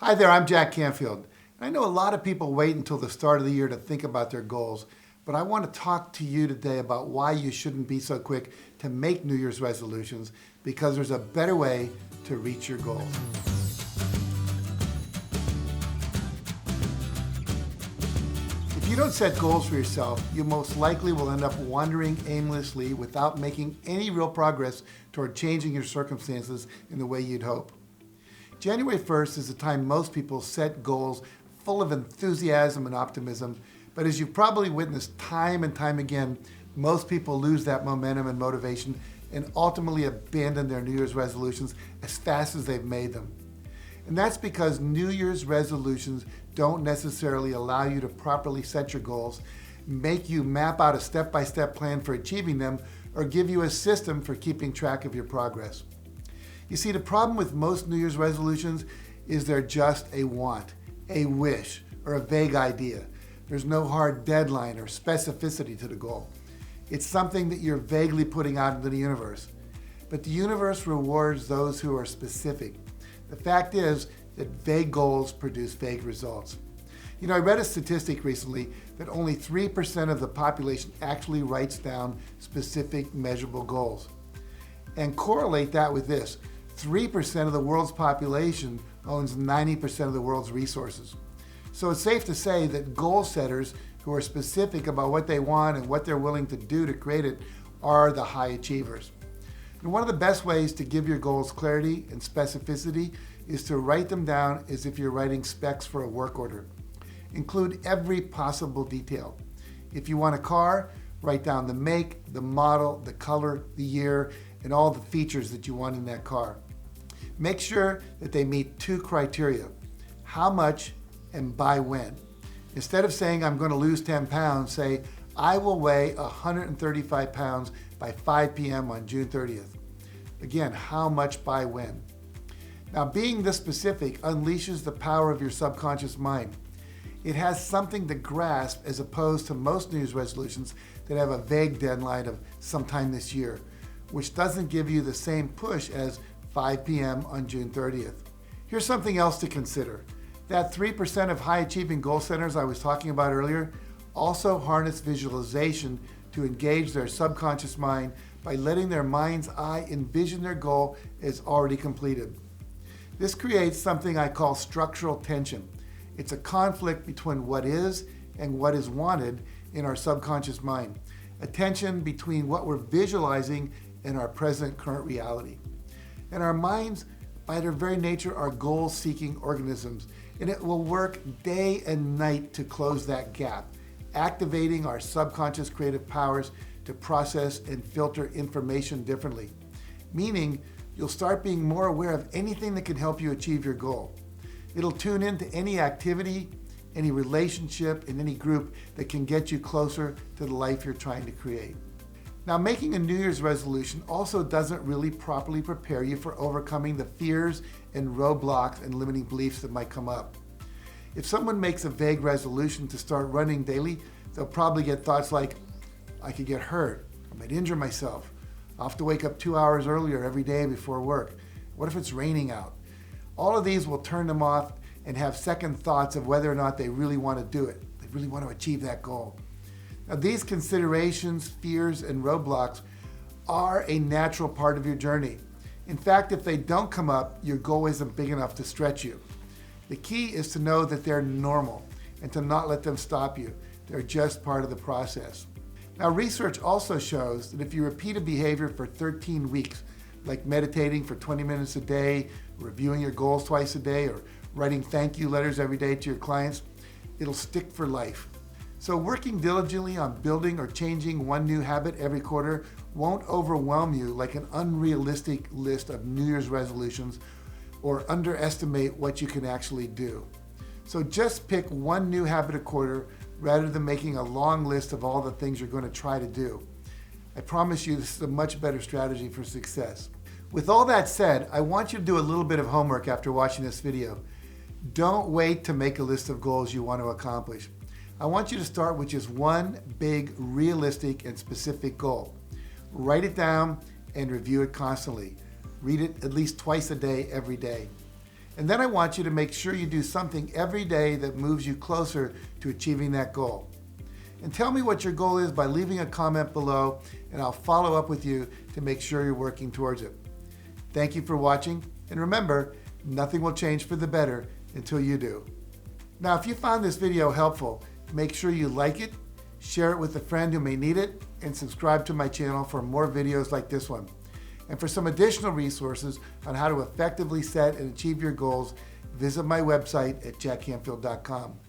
Hi there, I'm Jack Canfield. I know a lot of people wait until the start of the year to think about their goals, but I want to talk to you today about why you shouldn't be so quick to make New Year's resolutions, because there's a better way to reach your goals. If you don't set goals for yourself, you most likely will end up wandering aimlessly without making any real progress toward changing your circumstances in the way you'd hope. January 1st is the time most people set goals full of enthusiasm and optimism, but as you've probably witnessed time and time again, most people lose that momentum and motivation and ultimately abandon their New Year's resolutions as fast as they've made them. And that's because New Year's resolutions don't necessarily allow you to properly set your goals, make you map out a step-by-step plan for achieving them, or give you a system for keeping track of your progress. You see, the problem with most New Year's resolutions is they're just a want, a wish, or a vague idea. There's no hard deadline or specificity to the goal. It's something that you're vaguely putting out into the universe. But the universe rewards those who are specific. The fact is that vague goals produce vague results. You know, I read a statistic recently that only 3% of the population actually writes down specific, measurable goals. And correlate that with this. 3% of the world's population owns 90% of the world's resources. So it's safe to say that goal setters who are specific about what they want and what they're willing to do to create it are the high achievers. And one of the best ways to give your goals clarity and specificity is to write them down as if you're writing specs for a work order. Include every possible detail. If you want a car, write down the make, the model, the color, the year, and all the features that you want in that car. Make sure that they meet two criteria: how much and by when. Instead of saying I'm going to lose 10 pounds, say I will weigh 135 pounds by 5 p.m. on June 30th. Again, how much by when. Now, being this specific unleashes the power of your subconscious mind. It has something to grasp as opposed to most New Year's resolutions that have a vague deadline of sometime this year, which doesn't give you the same push as 5 p.m. on June 30th. Here's something else to consider. That 3% of high-achieving goal setters I was talking about earlier also harness visualization to engage their subconscious mind by letting their mind's eye envision their goal as already completed. This creates something I call structural tension. It's a conflict between what is and what is wanted in our subconscious mind, a tension between what we're visualizing and our present current reality. And our minds, by their very nature, are goal-seeking organisms, and it will work day and night to close that gap, activating our subconscious creative powers to process and filter information differently, meaning you'll start being more aware of anything that can help you achieve your goal. It'll tune into any activity, any relationship, and any group that can get you closer to the life you're trying to create. Now, making a New Year's resolution also doesn't really properly prepare you for overcoming the fears and roadblocks and limiting beliefs that might come up. If someone makes a vague resolution to start running daily, they'll probably get thoughts like, I could get hurt, I might injure myself, I'll have to wake up 2 hours earlier every day before work. What if it's raining out? All of these will turn them off and have second thoughts of whether or not they really want to do it. They really want to achieve that goal. Now, these considerations, fears, and roadblocks are a natural part of your journey. In fact, if they don't come up, your goal isn't big enough to stretch you. The key is to know that they're normal and to not let them stop you. They're just part of the process. Now, research also shows that if you repeat a behavior for 13 weeks, like meditating for 20 minutes a day, reviewing your goals twice a day, or writing thank you letters every day to your clients, it'll stick for life. So working diligently on building or changing one new habit every quarter won't overwhelm you like an unrealistic list of New Year's resolutions or underestimate what you can actually do. So just pick one new habit a quarter rather than making a long list of all the things you're going to try to do. I promise you this is a much better strategy for success. With all that said, I want you to do a little bit of homework after watching this video. Don't wait to make a list of goals you want to accomplish. I want you to start with just one big, realistic, and specific goal. Write it down and review it constantly. Read it at least twice a day, every day. And then I want you to make sure you do something every day that moves you closer to achieving that goal. And tell me what your goal is by leaving a comment below, and I'll follow up with you to make sure you're working towards it. Thank you for watching, and remember, nothing will change for the better until you do. Now, if you found this video helpful, make sure you like it, share it with a friend who may need it, and subscribe to my channel for more videos like this one. And for some additional resources on how to effectively set and achieve your goals, visit my website at JackCanfield.com.